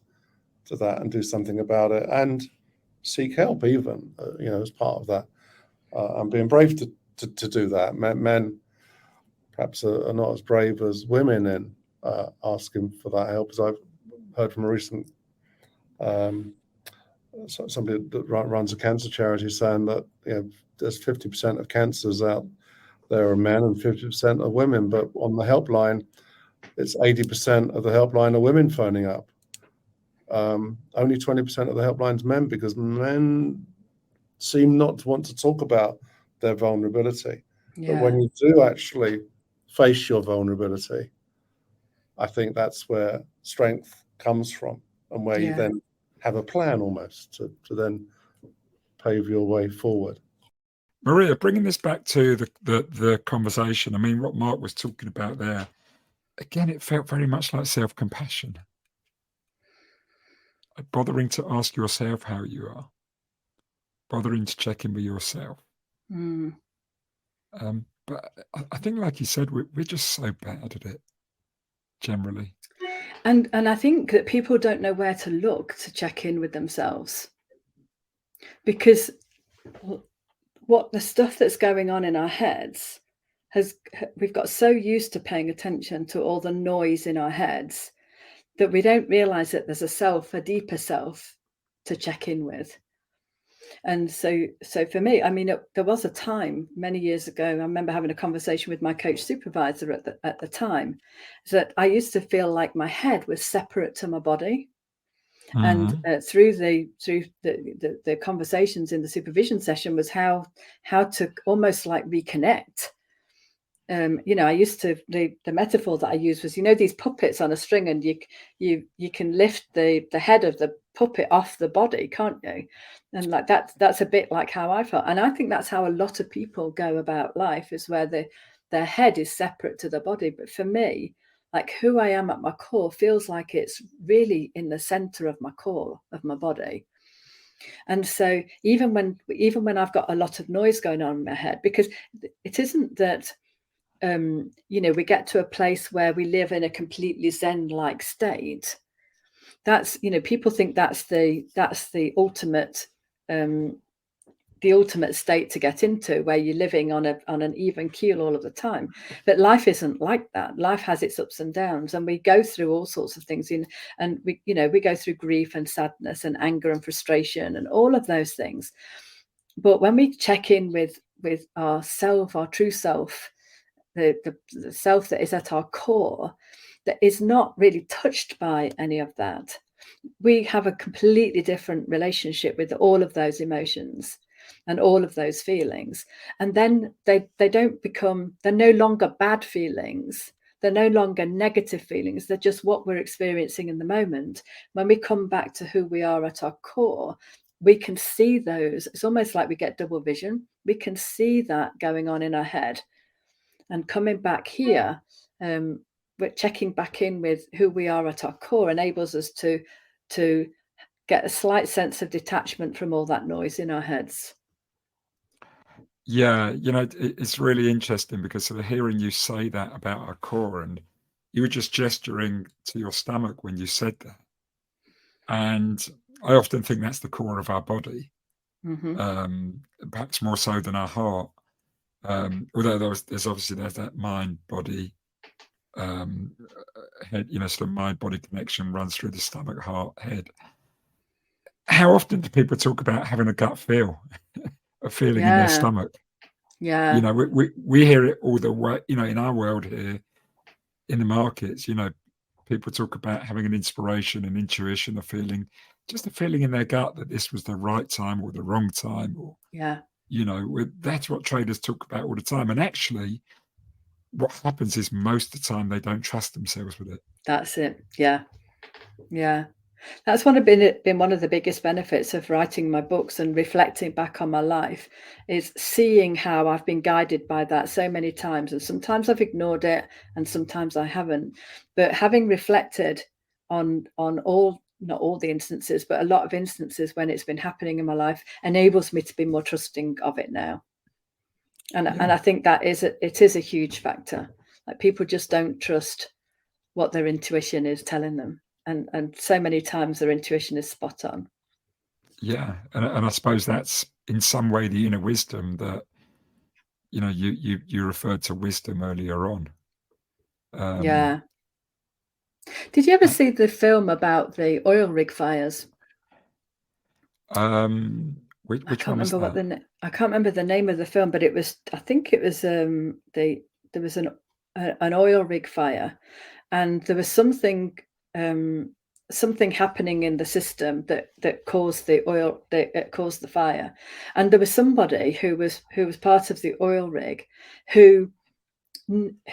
to that and do something about it and seek help, even as part of that, and being brave to do that. Men perhaps are not as brave as women in asking for that help, as I've heard from a recent somebody that runs a cancer charity saying that there's 50% of cancers out there are men and 50% are women, but on the helpline, it's 80% of the helpline are women phoning up. Only 20% of the helpline's men, because men seem not to want to talk about their vulnerability. But when you do actually face your vulnerability, I think that's where strength comes from, and where you then have a plan almost to then pave your way forward. Maria, bringing this back to the conversation, I mean, what Mark was talking about there, again, it felt very much like self-compassion. Bothering to ask yourself how you are, bothering to check in with yourself. But I think, like you said, we're just so bad at it, generally. And I think that people don't know where to look to check in with themselves, because what the stuff that's going on in our heads we've got so used to paying attention to all the noise in our heads that we don't realize that there's a deeper self to check in with. And so for me, I mean, there was a time many years ago, I remember having a conversation with my coach supervisor at the time, that I used to feel like my head was separate to my body. And through the conversations in the supervision session was how to almost like reconnect. I used to, the metaphor that I used was, these puppets on a string, and you can lift the head of the puppet off the body, can't you? And like that's a bit like how I felt. And I think that's how a lot of people go about life, is where their head is separate to the body. But for me, like who I am at my core feels like it's really in the center of my core of my body. And so even when I've got a lot of noise going on in my head, because it isn't that we get to a place where we live in a completely Zen-like state. That's, people think that's the ultimate state to get into, where you're living on an even keel all of the time. But life isn't like that. Life has its ups and downs, and we go through all sorts of things and we go through grief and sadness and anger and frustration and all of those things. But when we check in with our true self, the self that is at our core, that is not really touched by any of that, we have a completely different relationship with all of those emotions and all of those feelings. And then they're no longer bad feelings. They're no longer negative feelings. They're just what we're experiencing in the moment. When we come back to who we are at our core, we can see those. It's almost like we get double vision. We can see that going on in our head. And coming back here, we're checking back in with who we are at our core, enables us to get a slight sense of detachment from all that noise in our heads. Yeah, it's really interesting, because sort of hearing you say that about our core, and you were just gesturing to your stomach when you said that. And I often think that's the core of our body, perhaps more so than our heart. Although there's obviously that mind body head, sort of mind body connection runs through the stomach, heart, head. How often do people talk about having a gut feel, a feeling in their stomach? Yeah. We hear it all the way, in our world here, in the markets, people talk about having an inspiration, an intuition, just a feeling in their gut that this was the right time or the wrong time, or that's what traders talk about all the time. And actually, what happens is most of the time they don't trust themselves with it. That's it. Yeah. That's been one of the biggest benefits of writing my books and reflecting back on my life, is seeing how I've been guided by that so many times. And sometimes I've ignored it, and sometimes I haven't. But having reflected on not all the instances, but a lot of instances when it's been happening in my life, enables me to be more trusting of it now. And I think it is a huge factor. Like, people just don't trust what their intuition is telling them. And so many times their intuition is spot on. Yeah. And I suppose that's in some way the inner wisdom that, you referred to wisdom earlier on. Yeah. Did you ever see the film about the oil rig fires? Which one was that? I can't remember the name of the film, but I think it was there was an oil rig fire, and there was something happening in the system that caused caused the fire. And there was somebody who was part of the oil rig who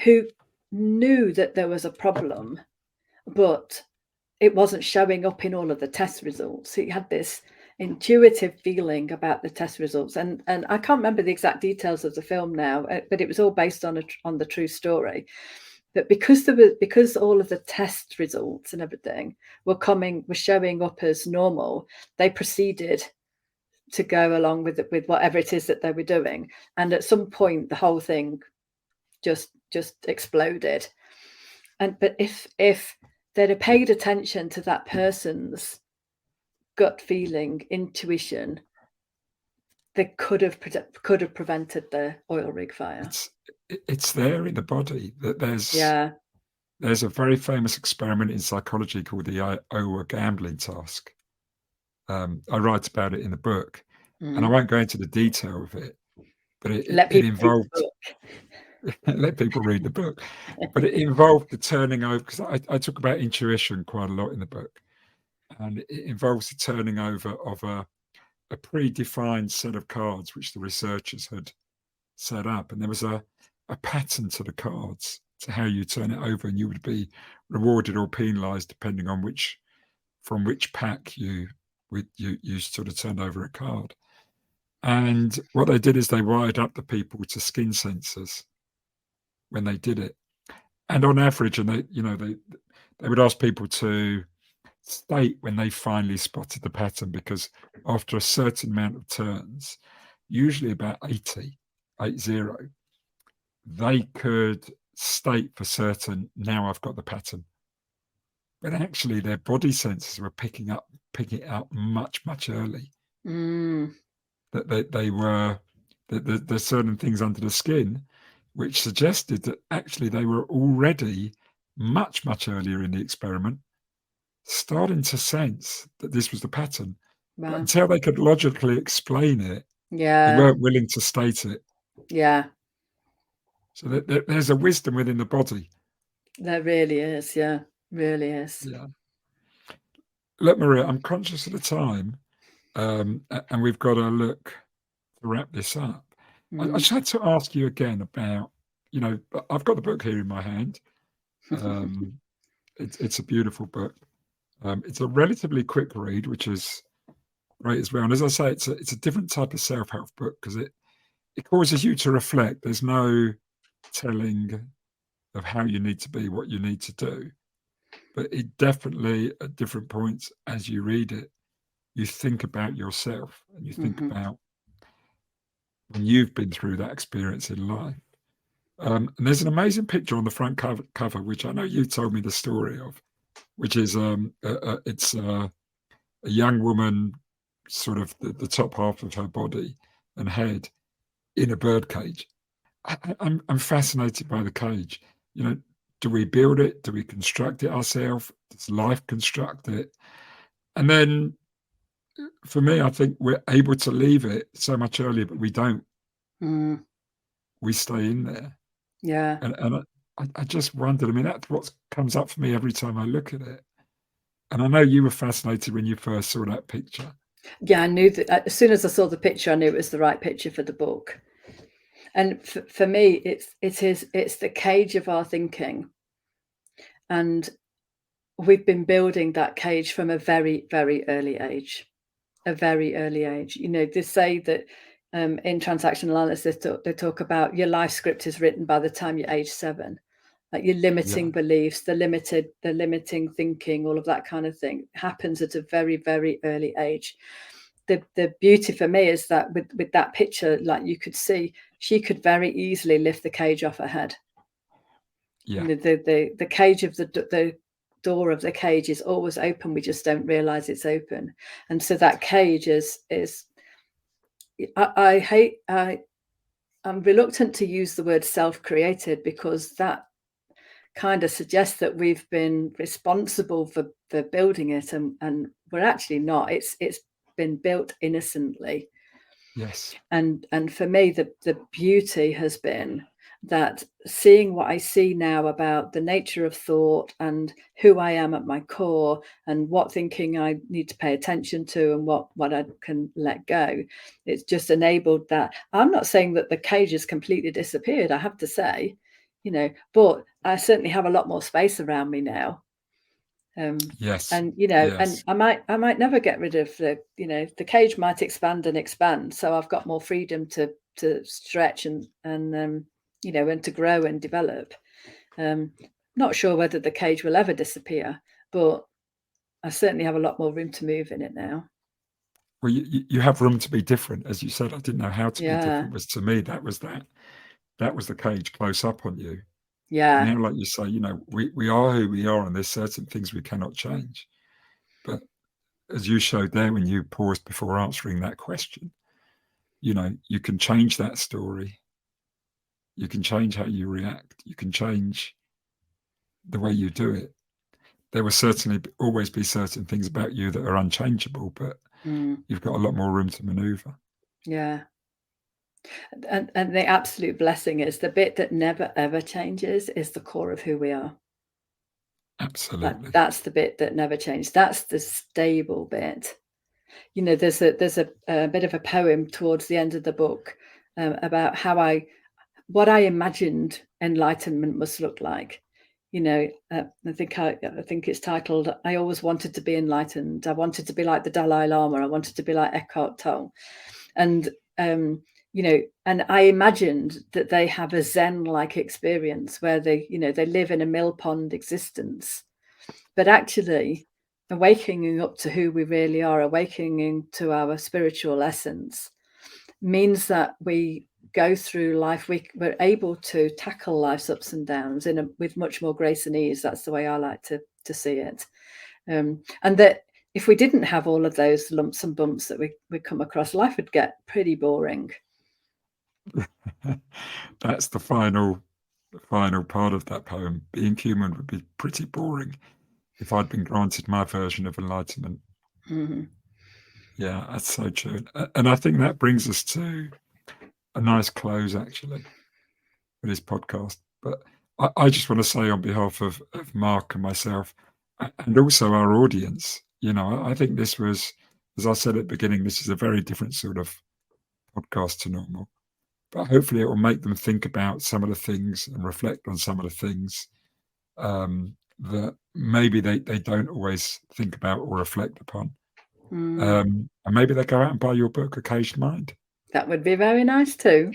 who knew that there was a problem, but it wasn't showing up in all of the test results. He had this intuitive feeling about the test results, and I can't remember the exact details of the film now, but it was all based on the true story. But because all of the test results and everything were showing up as normal, they proceeded to go along with whatever it is that they were doing, and at some point the whole thing just exploded. But if they'd have paid attention to that person's gut feeling, intuition, they could have prevented the oil rig fire. It's there in the body. That there's a very famous experiment in psychology called the Iowa gambling task. I write about it in the book, and I won't go into the detail of it, but it involved let people read the book. But it involved the turning over, because I talk about intuition quite a lot in the book, and it involves the turning over of a predefined set of cards which the researchers had set up, and there was a pattern to the cards, to how you turn it over, and you would be rewarded or penalized depending on from which pack you sort of turned over a card. And what they did is they wired up the people to skin sensors when they did it, and on average, and they would ask people to state when they finally spotted the pattern, because after a certain amount of turns, usually about 80, they could state for certain, now I've got the pattern. But actually their body senses were picking it up much, much early. That they were, there's certain things under the skin which suggested that actually they were already much, much earlier in the experiment starting to sense that this was the pattern. Wow. But until they could logically explain it, they weren't willing to state it. Yeah. So there's a wisdom within the body. There really is, yeah. Really is. Yeah. Look, Maria, I'm conscious of the time, and we've got to look to wrap this up. I just had to ask you again about, I've got the book here in my hand. It's a beautiful book. It's a relatively quick read, which is great as well. And as I say, it's a different type of self-help book because it causes you to reflect. There's no telling of how you need to be, what you need to do. But it definitely, at different points as you read it, you think about yourself and you think about when you've been through that experience in life. And there's an amazing picture on the front cover, which I know you told me the story of, which is it's a young woman, sort of the top half of her body and head in a bird cage. I'm fascinated by the cage. Do we build it? Do we construct it ourselves? Does life construct it? And then for me, I think we're able to leave it so much earlier, but we don't. We stay in there. Yeah. And I just wondered, that's what comes up for me every time I look at it. And I know you were fascinated when you first saw that picture. Yeah, I knew that as soon as I saw the picture, I knew it was the right picture for the book. And for me, it's the cage of our thinking. And we've been building that cage from a very, very early age. A very early age. They say that in transactional analysis, they talk about your life script is written by the time you're age 7. Like your limiting beliefs, the limiting thinking, all of that kind of thing happens at a very, very early age. The beauty for me is that with that picture, like you could see, she could very easily lift the cage off her head. Yeah. The cage of the door of the cage is always open. We just don't realize it's open. And so that cage is I'm reluctant to use the word self-created, because that kind of suggests that we've been responsible for building it, and we're actually not. It's been built innocently. Yes. And for me, the beauty has been that seeing what I see now about the nature of thought and who I am at my core and what thinking I need to pay attention to and what I can let go, it's just enabled that. I'm not saying that the cage has completely disappeared. I have to say, but I certainly have a lot more space around me now. Yes. And Yes. and I might never get rid of the cage might expand and expand, so I've got more freedom to stretch and and to grow and develop. Not sure whether the cage will ever disappear, but I certainly have a lot more room to move in it now. Well, you have room to be different, as you said. I didn't know how to be Yeah. different. Was to me that was the cage close up on you. Yeah. Now, like you say, we are who we are, and there's certain things we cannot change. But as you showed there when you paused before answering that question, you can change that story. You can change how you react. You can change the way you do it. There will certainly always be certain things about you that are unchangeable, but you've got a lot more room to maneuver. Yeah. And the absolute blessing is the bit that never, ever changes is the core of who we are. Absolutely. That's the bit that never changes. That's the stable bit. There's a bit of a poem towards the end of the book about what I imagined enlightenment must look like. I think it's titled, I always wanted to be enlightened. I wanted to be like the Dalai Lama. I wanted to be like Eckhart Tolle. And, and I imagined that they have a Zen-like experience where they live in a mill pond existence. But actually, awakening up to who we really are, awakening to our spiritual essence, means that we go through life, we're able to tackle life's ups and downs with much more grace and ease. That's the way I like to see it. And that if we didn't have all of those lumps and bumps that we come across, life would get pretty boring. That's the final part of that poem. Being human would be pretty boring if I'd been granted my version of enlightenment. Mm-hmm. Yeah, that's so true. And I think that brings us to a nice close, actually, for this podcast. But I just want to say on behalf of Mark and myself, and also our audience, I think this was, as I said at the beginning, this is a very different sort of podcast to normal. But hopefully it will make them think about some of the things and reflect on some of the things that maybe they don't always think about or reflect upon. And maybe they go out and buy your book, A Caged Mind. That would be very nice too.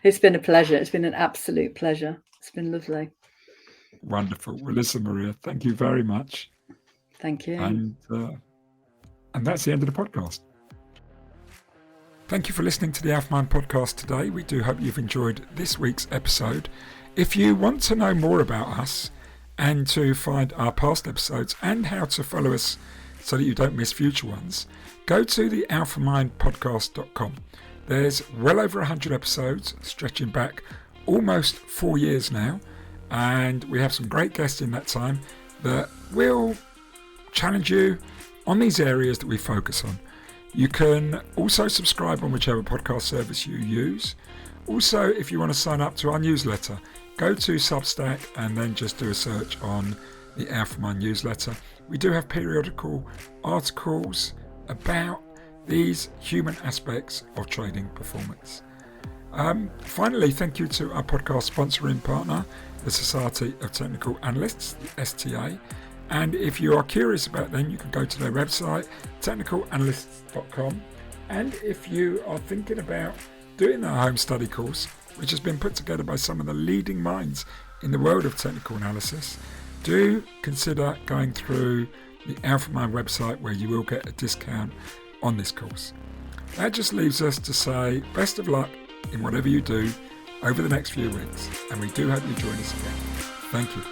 It's been a pleasure. It's been an absolute pleasure. It's been lovely. Wonderful. Well, listen, Maria, thank you very much. Thank you. And that's the end of the podcast. Thank you for listening to the AlphaMind Podcast today. We do hope you've enjoyed this week's episode. If you want to know more about us and to find our past episodes and how to follow us so that you don't miss future ones, go to the AlphaMindPodcast.com. There's well over 100 episodes stretching back almost 4 years now, and we have some great guests in that time that will challenge you on these areas that we focus on. You can also subscribe on whichever podcast service you use. Also, if you want to sign up to our newsletter, go to Substack and then just do a search on the AlphaMind newsletter. We do have periodical articles about these human aspects of trading performance. Finally, thank you to our podcast sponsoring partner, the Society of Technical Analysts, the STA. And if you are curious about them, you can go to their website, technicalanalysts.com. And if you are thinking about doing our home study course, which has been put together by some of the leading minds in the world of technical analysis, do consider going through the AlphaMind website, where you will get a discount on this course. That just leaves us to say best of luck in whatever you do over the next few weeks, and we do hope you join us again. Thank you.